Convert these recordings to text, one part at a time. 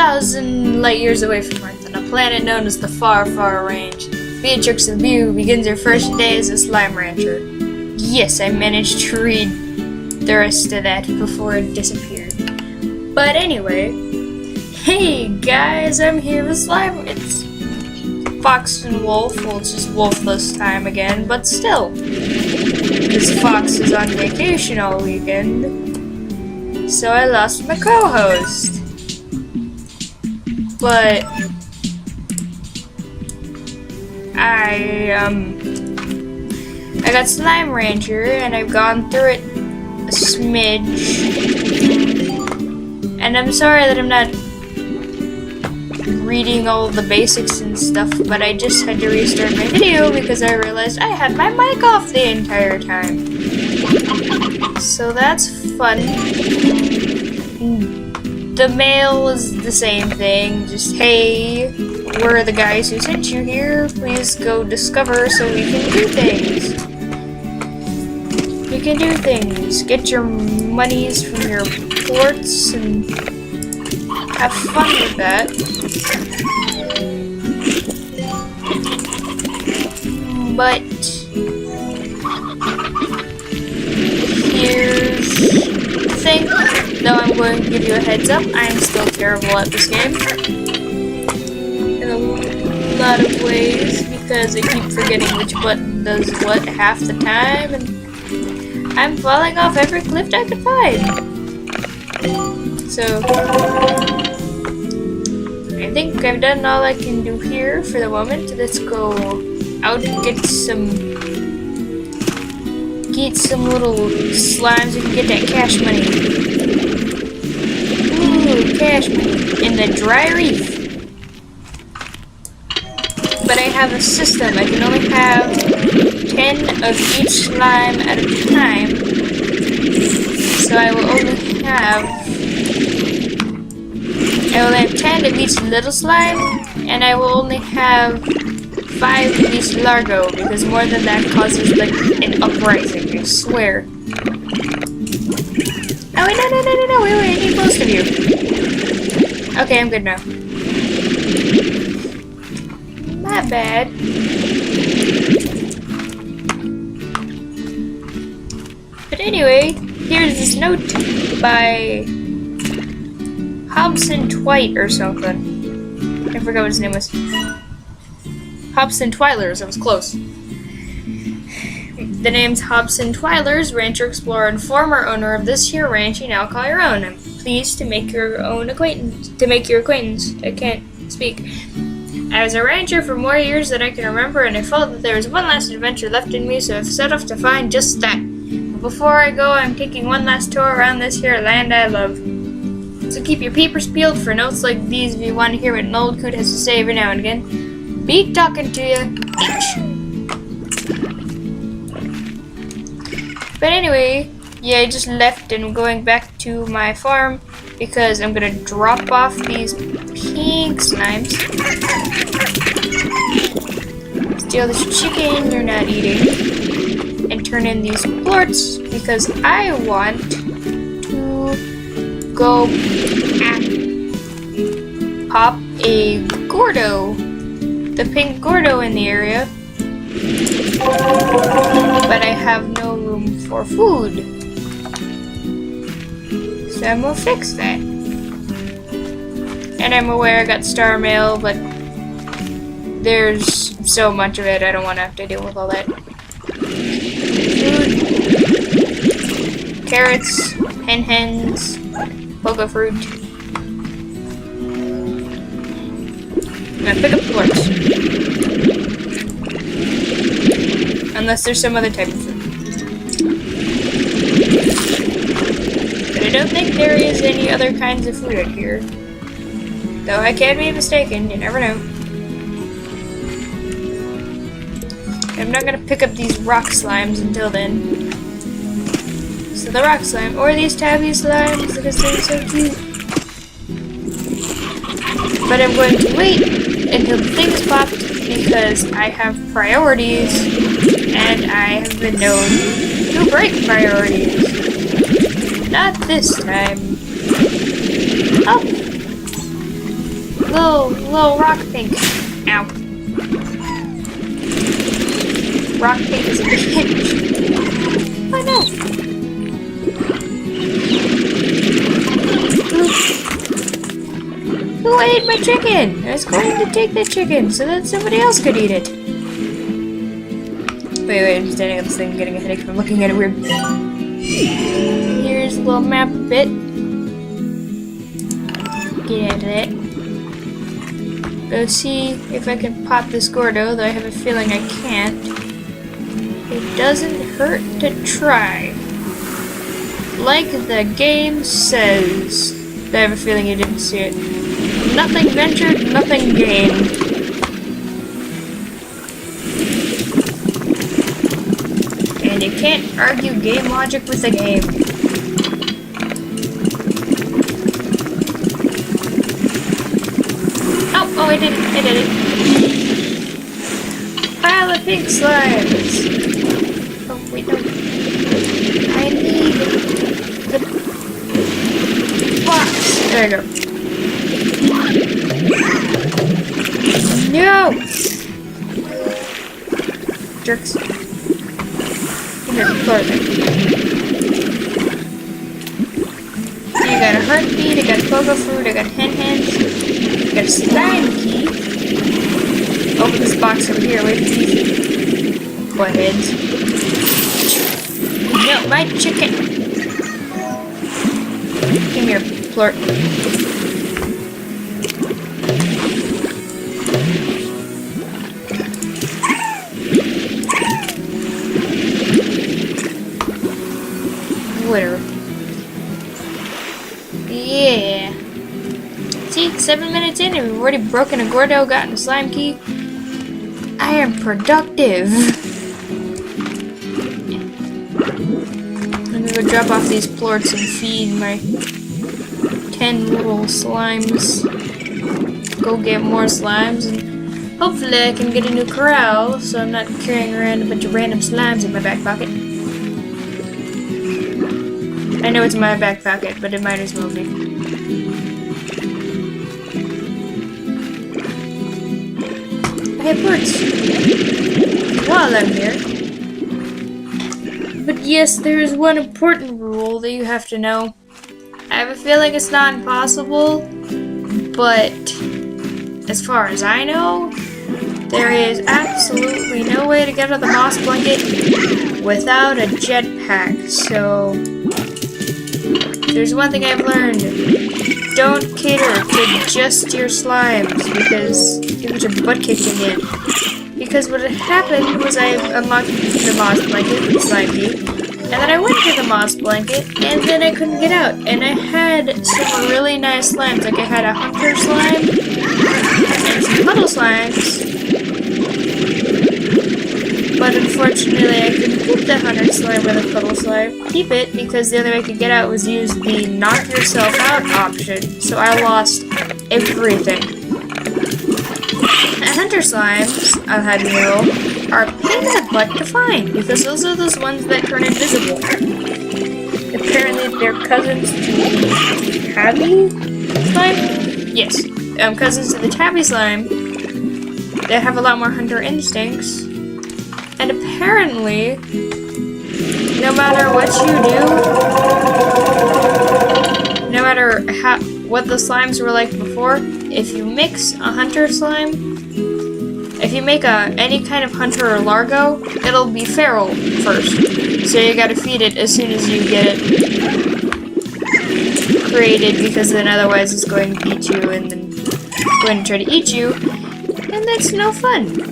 1,000 light years away from Earth, on a planet known as the Far, Far Range, Beatrix the View begins her first day as a slime rancher. Yes, I managed to read the rest of that before it disappeared. But anyway, hey guys, I'm here with slime. It's Fox and Wolf. Well, it's just Wolf this time again, but still. Because Fox is on vacation all weekend. So I lost my co-host. But I got Slime Rancher and I've gone through it a smidge. And I'm sorry that I'm not reading all the basics and stuff, but I just had to restart my video because I realized I had my mic off the entire time. So that's fun. The mail is the same thing, just hey, we're the guys who sent you here, please go discover so we can do things. We can do things. Get your monies from your ports and have fun with that. But here's the thing. Though I'm going to give you a heads up, I'm still terrible at this game. In a lot of ways, because I keep forgetting which button does what half the time, and I'm falling off every cliff I can find. So, I think I've done all I can do here for the moment. Let's go out and get some little slimes and get that cash money. Ooh, cash money in the dry reef. But I have a system. I can only have 10 of each slime at a time. So I will only have 10 of each little slime, and I will only have 5 of each largo, because more than that causes like an uprising, I swear. Oh wait, no, wait, I need most of you. Okay, I'm good now. My bad. But anyway, here's this note by Hobson Twite or something. I forgot what his name was. Hobson Twilers, I was close. The name's Hobson Twilers, rancher, explorer, and former owner of this here ranch you now call your own. I'm pleased to make your acquaintance. I can't speak. I was a rancher for more years than I can remember, and I felt that there was one last adventure left in me, so I've set off to find just that. But before I go, I'm taking one last tour around this here land I love. So keep your peepers peeled for notes like these if you want to hear what an old coot has to say every now and again. Be talking to you. But anyway, yeah, I just left and I'm going back to my farm because I'm gonna drop off these pink slimes. Steal this chicken you're not eating. And turn in these plorts because I want to go pop a Gordo. The pink Gordo in the area, but I have no room for food, so I'm gonna fix that. And I'm aware I got star mail, but there's so much of it I don't want to have to deal with all that. Food, carrots, hens, boga fruit. I'm gonna pick up plorts. Unless there's some other type of food. But I don't think there is any other kinds of food out here. Though I can be mistaken, you never know. I'm not gonna pick up these rock slimes until then. So the rock slime, or these tabby slimes because they're so cute. But I'm going to wait until the things popped because I have priorities and I have been known to break priorities. Not this time. Oh! Little rock pink. Ow. Rock pink is a bitch. Oh no. Who ate my chicken? I was going to take the chicken so that somebody else could eat it. Wait, I'm standing on this thing getting a headache from looking at it weird. Here's a little map bit. Get out of it. Go see if I can pop this Gordo, though I have a feeling I can't. It doesn't hurt to try. Like the game says. I have a feeling you didn't see it. Nothing ventured, nothing gained. And you can't argue game logic with the game. Oh, I did it. Pile of pink slimes. Oh, wait, no. I need the box. There you go. No! Jerks. Come here, Florida. You got a heartbeat, I got a pogo fruit, I got hen hands, I got a slime key. Open this box over here, wait, please. Buttheads. No, my chicken! Come here, Flort. Whatever. Yeah. See, 7 minutes in and we've already broken a Gordo, gotten a slime key. I am productive. I'm gonna go drop off these plorts and feed my 10 little slimes. Go get more slimes and hopefully I can get a new corral so I'm not carrying around a bunch of random slimes in my back pocket. I know it's in my back pocket, but it might as well be. I have birds while I'm here. But yes, there is one important rule that you have to know. I have a feeling it's not impossible, but as far as I know, there is absolutely no way to get out of the moss blanket without a jetpack. So there's one thing I've learned. Don't cater to just your slimes because you get your butt kicked again. Because what had happened was I unlocked the moss blanket with slime key, and then I went to the moss blanket, and then I couldn't get out. And I had some really nice slimes, like I had a hunter slime and some puddle slimes. But unfortunately, I couldn't keep the hunter slime or the puddle slime. Keep it because the only way I could get out was use the knock yourself out option. So I lost everything. Hunter slimes, I'll have you know, are a pain in the butt to find because those are those ones that turn invisible. Apparently, they're cousins to the tabby slime. Yes, cousins to the tabby slime. They have a lot more hunter instincts. And apparently, no matter what you do, no matter what the slimes were like before, if you mix a hunter slime, if you make any kind of hunter or largo, it'll be feral first. So you gotta feed it as soon as you get it created, because then otherwise it's going to eat you and then going to try to eat you, and that's no fun.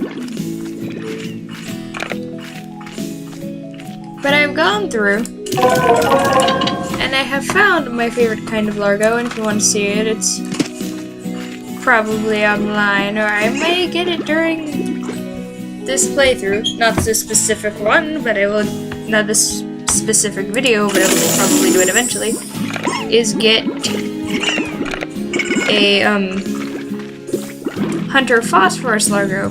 But I've gone through, and I have found my favorite kind of largo, and if you want to see it, it's probably online, or I may get it during this playthrough. Not this specific one, but I will, not this specific video, but I will probably do it eventually, is get a, Hunter Phosphorus Largo.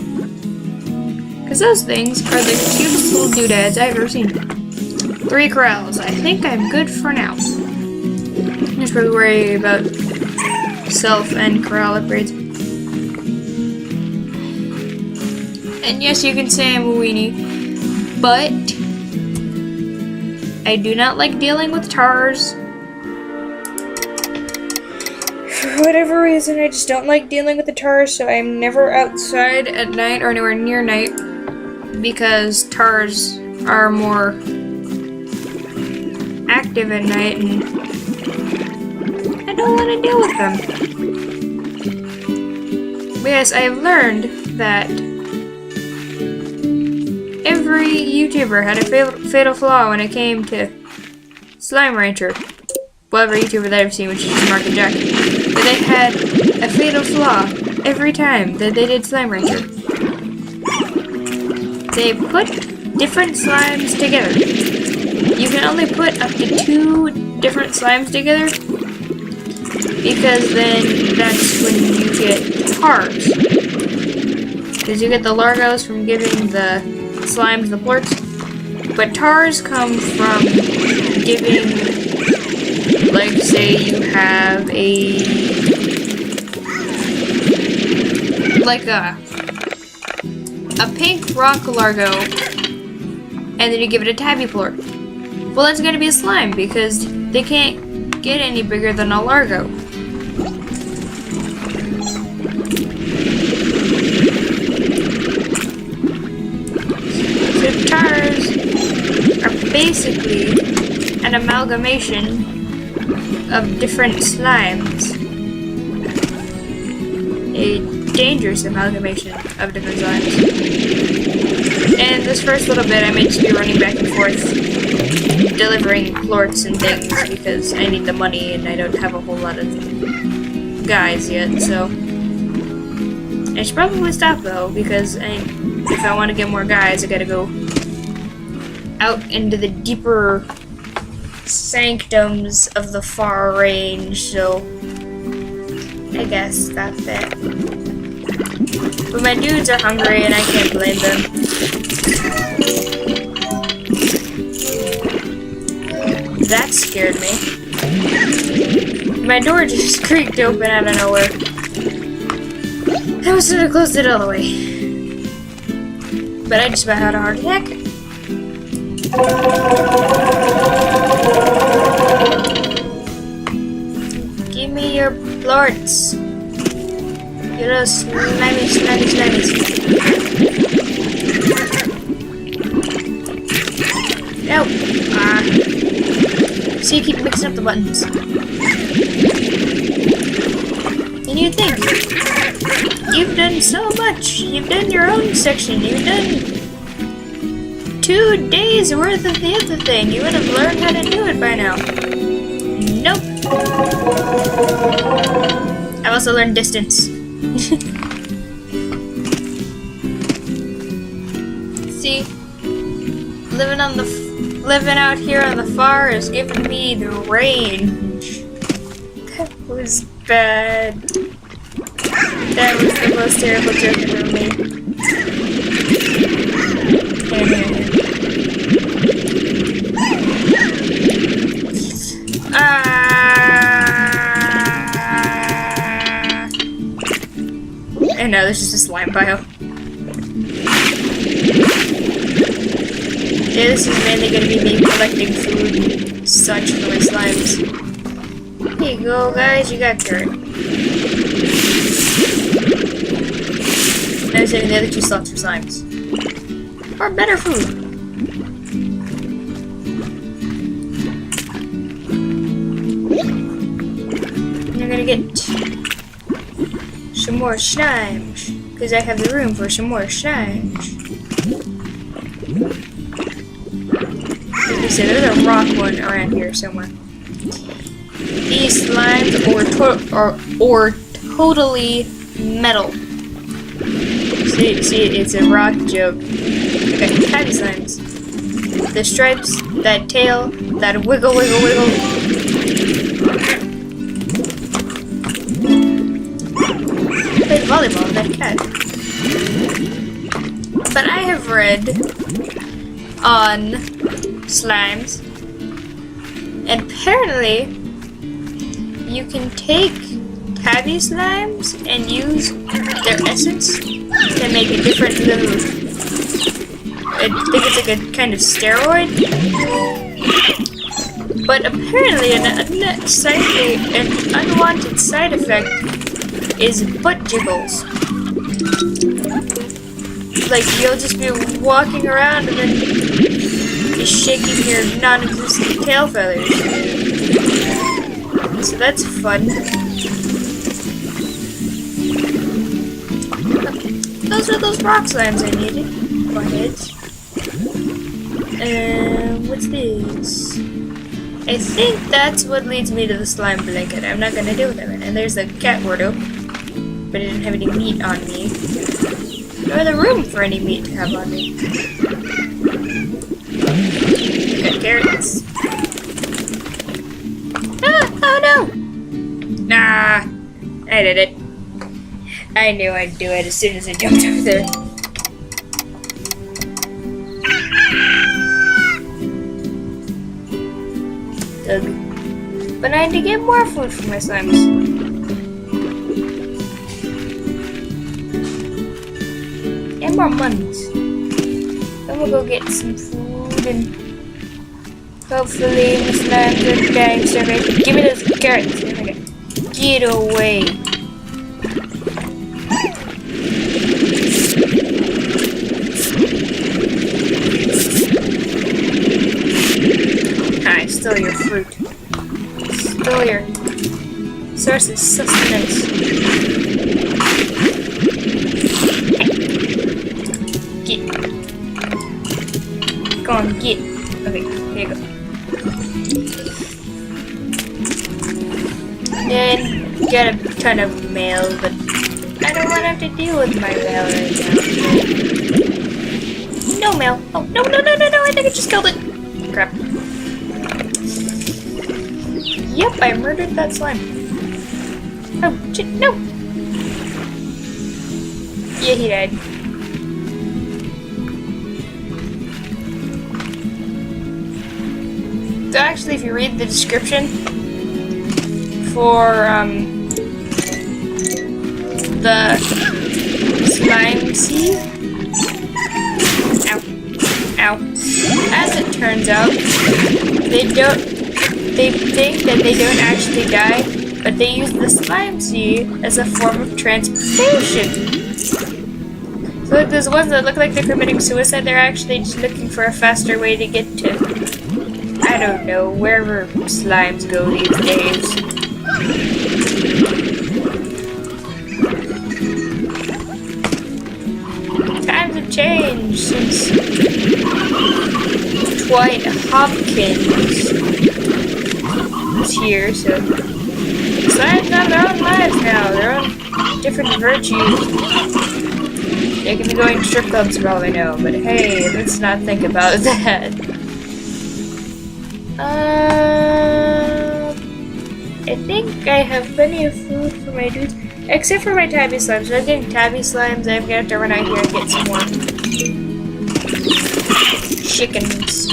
Because those things are the cutest little doodads I've ever seen. 3 corrals. I think I'm good for now. Just probably worry about self and corral upgrades. And yes, you can say I'm a weenie, but I do not like dealing with tars. For whatever reason, I just don't like dealing with the tars, so I'm never outside at night or anywhere near night, because tars are more active at night and I don't want to deal with them. But yes, I have learned that every YouTuber had a fatal flaw when it came to Slime Rancher. Well, every YouTuber that I've seen, which is Mark and Jack, but they had a fatal flaw every time that they did Slime Rancher. They put different slimes together. You can only put up to 2 different slimes together, because then that's when you get tars. Because you get the largos from giving the slimes the plorts, but tars come from giving, like, say you have a pink rock largo, and then you give it a tabby plort. Well, that's gonna be a slime because they can't get any bigger than a largo. So tars are basically an amalgamation of different slimes. A dangerous amalgamation of different slimes. And this first little bit I may just be running back and forth delivering plorts and things because I need the money and I don't have a whole lot of guys yet, so I should probably stop though, because if I want to get more guys I gotta go out into the deeper sanctums of the far range, so I guess that's it. But my dudes are hungry and I can't blame them. That scared me. My door just creaked open out of nowhere. I must have closed it all the way. But I just about had a heart attack. Give me your plorts. You little slimy. No! So you keep mixing up the buttons. And you think, you've done so much. You've done your own section. You've done 2 days worth of the other thing. You would have learned how to do it by now. Nope. I've also learned distance. See, living out here on the far is giving me the range. That was bad. That was the most terrible joke ever made. And now there's just a slime pile. Yeah, this is mainly going to be me collecting food and such for my slimes. Here you go, guys. You got carrot. Now I'm saving the other 2 slots for slimes. For better food. I'm going to get some more slimes, because I have the room for some more slimes. So there's a rock one around here somewhere. These slimes are totally metal. See, it's a rock joke. Okay, tiny slimes. The stripes, that tail, that wiggle. Play volleyball with that cat. But I have read on slimes, and apparently you can take tabby slimes and use their essence to make a different little, I think it's like a kind of steroid. But apparently an unwanted side effect is butt jiggles. Like you'll just be walking around and then be shaking your non-existent tail feathers. So that's fun. Those are those rock slimes I needed. Buttheads. What's this? I think that's what leads me to the slime blanket. I'm not gonna do that. And there's the cat wardo. But I didn't have any meat on me. Nor the room for any meat to have on me. Got carrots. Ah! Oh no! Nah! I did it. I knew I'd do it as soon as I jumped over there. Ugh. But I need to get more food for my slimes. And more monies. Then we'll go get some food and hopefully my slimes are dying so bad. Give me those carrots. Okay. Get away. I stole your fruit. Stole your source of sustenance. Get. Go on, get. Okay, here you go. Then get a ton of mail, but I don't want to have to deal with my mail right now. No mail. Oh, no, no, no, no, no, I think I just killed it. Crap. Yep, I murdered that slime. Oh, shit, no! Yeah, he died. So actually, if you read the description for the slime seed, ow. As it turns out, they think that they don't actually die, but they use the slime seed as a form of transportation. So like those ones that look like they're committing suicide, they're actually just looking for a faster way to get to, I don't know, wherever slimes go these days. Times have changed since Dwight Hopkins was here, so slimes have their own lives now, their own different virtues. They can be going to strip clubs for all I know, but hey, let's not think about that. I think I have plenty of food for my dudes, except for my tabby slimes. So I'm getting tabby slimes. I'm gonna have to run out here and get some more chickens.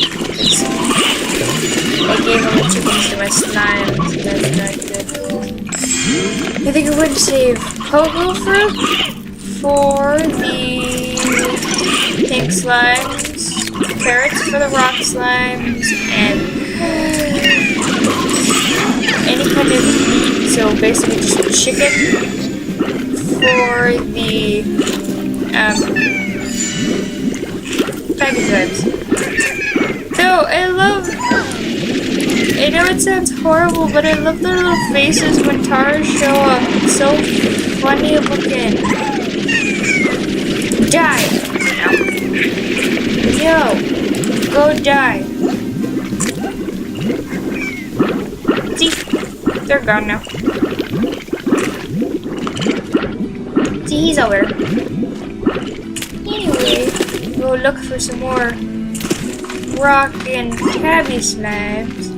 I gave all the chickens to my slimes. That's not good. I think I'm going to save pogo fruit for the pink slimes, carrots for the rock slimes, and any kind of meat, so basically just chicken for the package slimes. So I know it sounds horrible, but I love their little faces when tars show up. It's so funny looking. Die! Yo! Go die! See? They're gone now. See, he's over. Anyway, we'll look for some more rock and tabby slimes.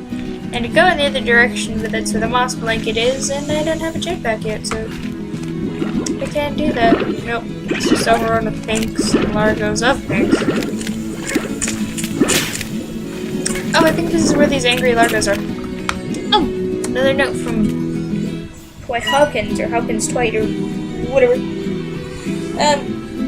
And to go in the other direction, but that's where the moss blanket is, and I don't have a jetpack yet, so I can't do that. Nope. It's just overrun with pinks and largos of pinks. Oh, I think this is where these angry largos are. Oh! Another note from Hawkins, or Hawkins Twite, or whatever.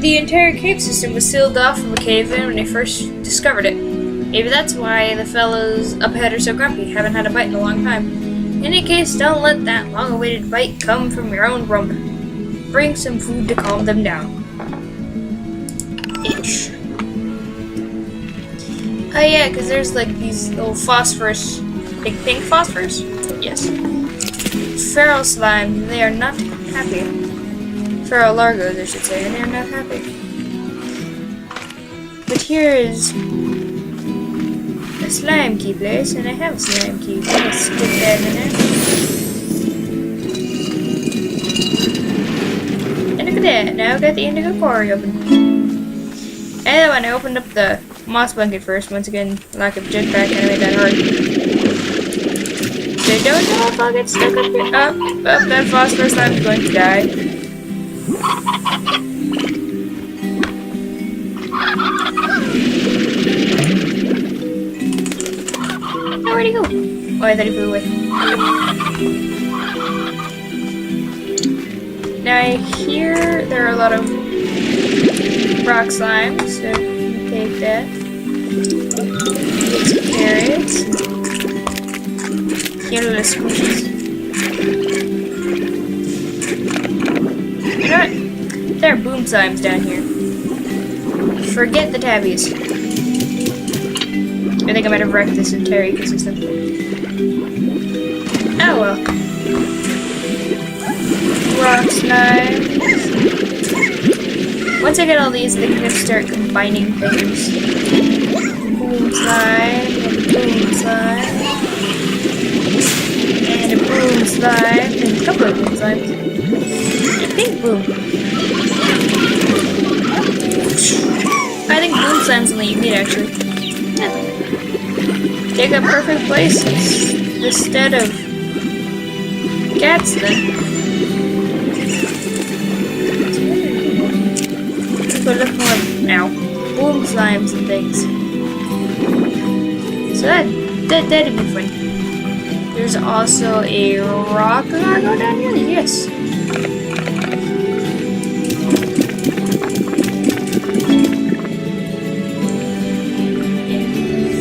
The entire cave system was sealed off from a cave-in when they first discovered it. Maybe that's why the fellows up ahead are so grumpy, haven't had a bite in a long time. In any case, don't let that long-awaited bite come from your own rump. Bring some food to calm them down. Itch. Oh yeah, because there's like these little phosphorus, big pink phosphorus? Yes. Feral slime, they are not happy. Feral largos, I should say, and they're not happy. But here is a slime key place, and I have a slime key. Let's stick that in there. And look at that, now I've got the indigo quarry open. And when I opened up the moss blanket first, once again, lack of jetpack kind of made that hard. So don't know if I'll get stuck up here. Oh, that phosphorus slime is going to die. Oh, where'd he go? Oh, I thought he flew away. Now I hear there are a lot of rock slimes, so take that. Get some carrots. Cute little squishes. You know what? There are boom slimes down here. Forget the tabbies. I think I might have wrecked this entire ecosystem. Oh well. Rock slimes. Once I get all these, they can start combining things. Boom slime, and boom slime. And a boom slime, and a couple of boom slimes. I think boom. I think boom slimes only eat meat, actually. Yeah. Take a perfect place instead of cats, then. But look more now. Boom slimes and things. So that'd be fun. There's also a rock largo down here? Yes.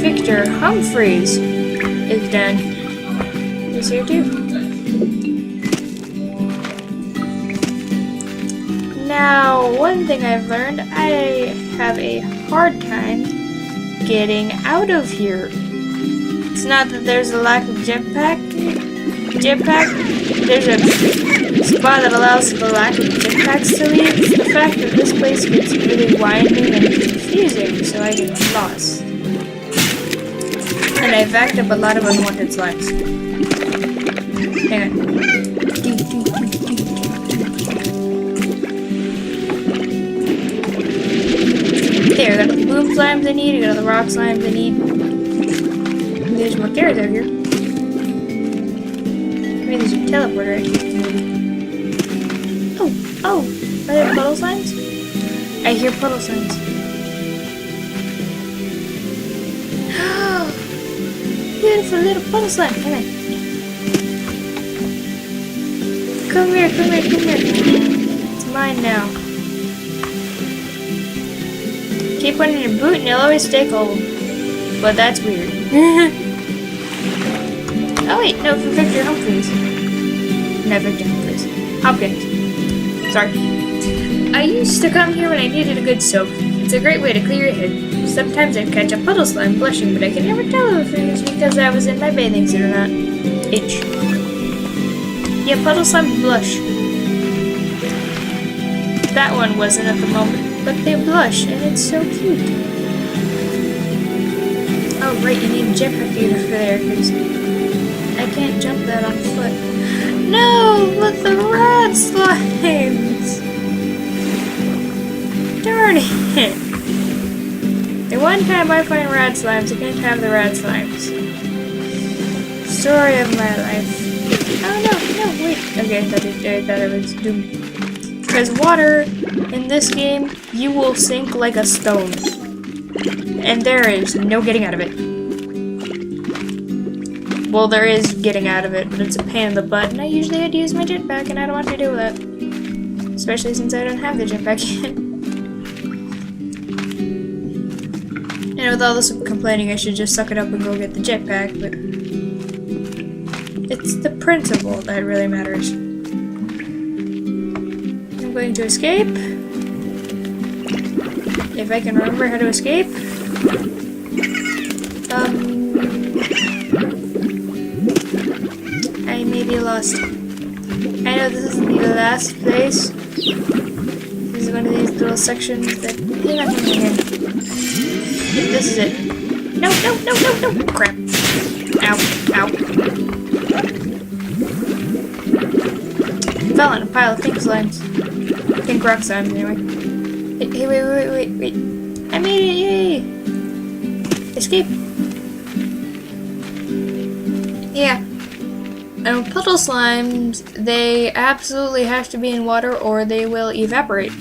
Victor Humphreys is down. He's here too. Now, one thing I've learned, I have a hard time getting out of here. It's not that there's a lack of jetpack. There's a spot that allows the lack of jetpacks to leave. It's the fact that this place gets really winding and confusing, so I get lost. And I backed up a lot of unwanted slimes. Hang on. There, I got the boom slimes I need, I got the rock slimes I need. There's more carrots out here. Maybe there's a teleporter right here. Oh, are there puddle slimes? I hear puddle slimes. Beautiful little puddle slime, come here. Come here. It's mine now. Keep one in your boot and you'll always stay cold. But that's weird. Oh wait, no, for Victor Humphreys. No, Victor Humphreys. Hopkins. Sorry. I used to come here when I needed a good soak. It's a great way to clear your head. Sometimes I'd catch a puddle slime blushing, but I can never tell if it was because I was in my bathing suit or not. Itch. Yeah, puddle slime blush. That one wasn't at the moment. But they blush, and it's so cute. Oh, right, you need a jetpack to get over there, because I can't jump that on foot. No, but the rad slimes! Darn it! The one time I find rad slimes, I can't have the rad slimes. Story of my life. Oh, no, wait. Okay, I thought I was doomed. Because water, in this game, you will sink like a stone. And there is no getting out of it. Well, there is getting out of it, but it's a pain in the butt, and I usually had to use my jetpack, and I don't want to deal with that. Especially since I don't have the jetpack yet. And with all this complaining, I should just suck it up and go get the jetpack, but it's the principle that really matters. I'm going to escape. If I can remember how to escape. I may be lost. I know this isn't the last place. This is one of these little sections that you're not going in. This is it. No, no, no, no, no! Crap. Ow, ow. Fell in a pile of pink slimes. Pink rock slimes, anyway. Hey, wait. I made it, yay! Escape. Yeah. Puddle slimes, they absolutely have to be in water or they will evaporate.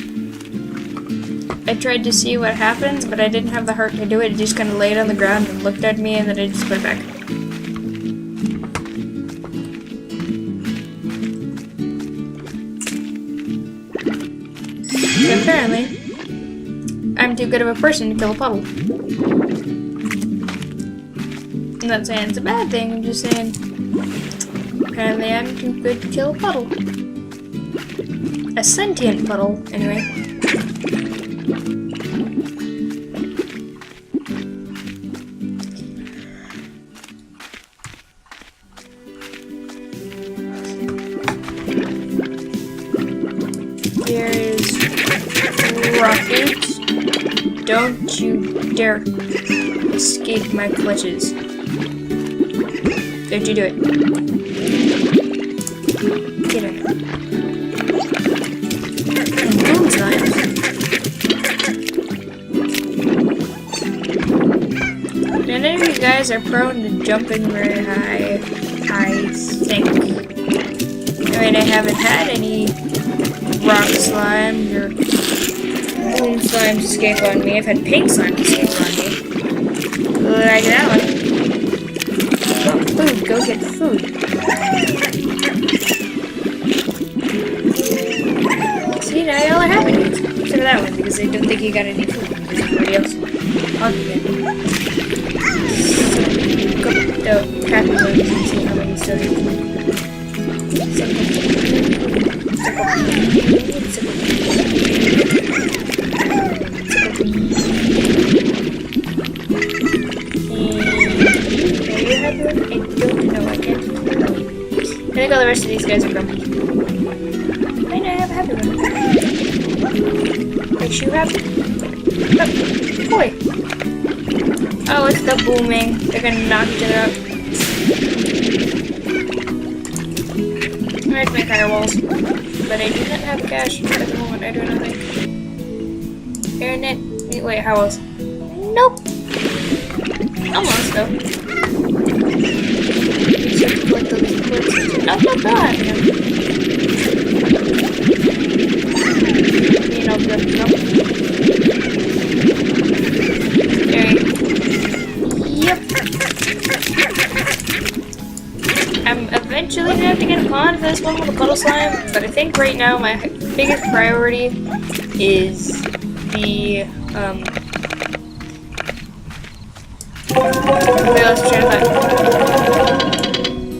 I tried to see what happens, but I didn't have the heart to do it. It just kind of laid on the ground and looked at me, and then I just put it back. So apparently, I'm too good of a person to kill a puddle. I'm not saying it's a bad thing, I'm just saying apparently I'm too good to kill a puddle. A sentient puddle, anyway. There is rocket. Don't you dare escape my clutches. Don't you do it. Get in. Boom slimes. None of you guys are prone to jumping very high, I think. I mean, I haven't had any rock slimes or boom slimes escape on me. I've had pink slimes escape on me. Like that one. Oh, food. Go get food. See, now y'all are happy. Except for that one, because I don't think he got any food because everybody else hungry. Cook the happy ones and see how many still have food. I think all the rest of these guys are grumpy. Why not have a happy one? Makes you happy. Oh, boy. Oh, it's the booming. They're gonna knock each other out. I have to make firewalls, but I do not have cash at the moment. I do not think. Internet. Wait, how else? Nope. Almost though. No, no, God. You know, no. There. Yep. I'm eventually gonna have to get a pond for this one with a puddle slime, but I think right now my biggest priority is the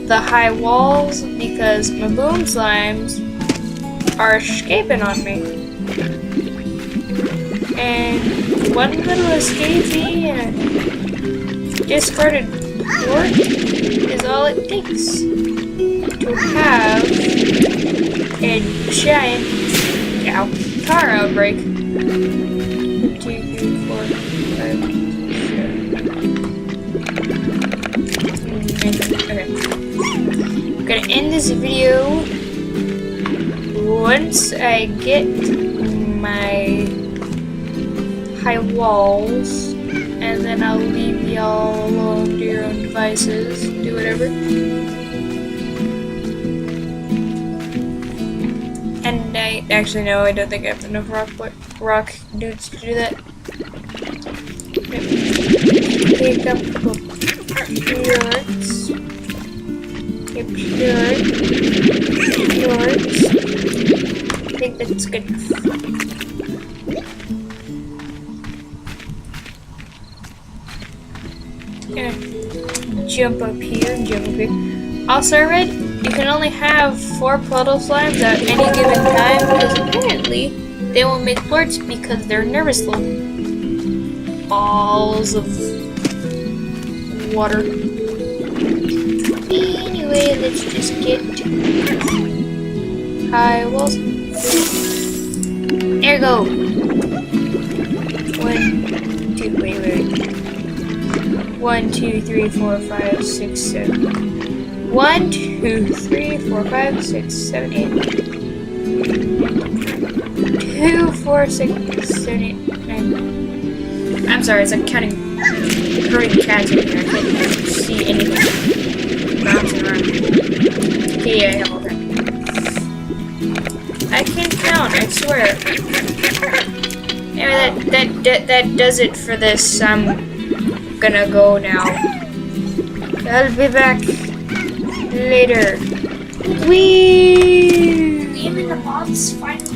the high walls, because my boom slimes are escaping on me. And one little escapee and a discarded port is all it takes to have a giant car outbreak. 1, 2, 3, 4, 5, 6. Okay. I'm gonna end this video once I get my high walls, and then I'll leave y'all alone to your own devices, do whatever. And I actually no, I don't think I have enough rock dudes to do that. Pick up carrots. Yep, sure. Yours. I think that's good. Gonna jump up here and jump up here. Also, I read you can only have 4 puddle slimes at any given time because apparently they won't make bloops because they're nervous little balls of water. Anyway, let's just get high walls. There you go. 1, 2, wait. 1, 2, 3, 4, 5, 6, 7. 1, 2, 3, 4, 5, 6, 7, 8. 2, 4, 6, 7, 8, 9. I'm sorry, it's like counting herding cats in here. I can't see anything bouncing around. Okay, yeah, I have all that. I can count, I swear. Anyway, that does it for this. I'm gonna go now. I'll be back later. Wee! Even the moths finally.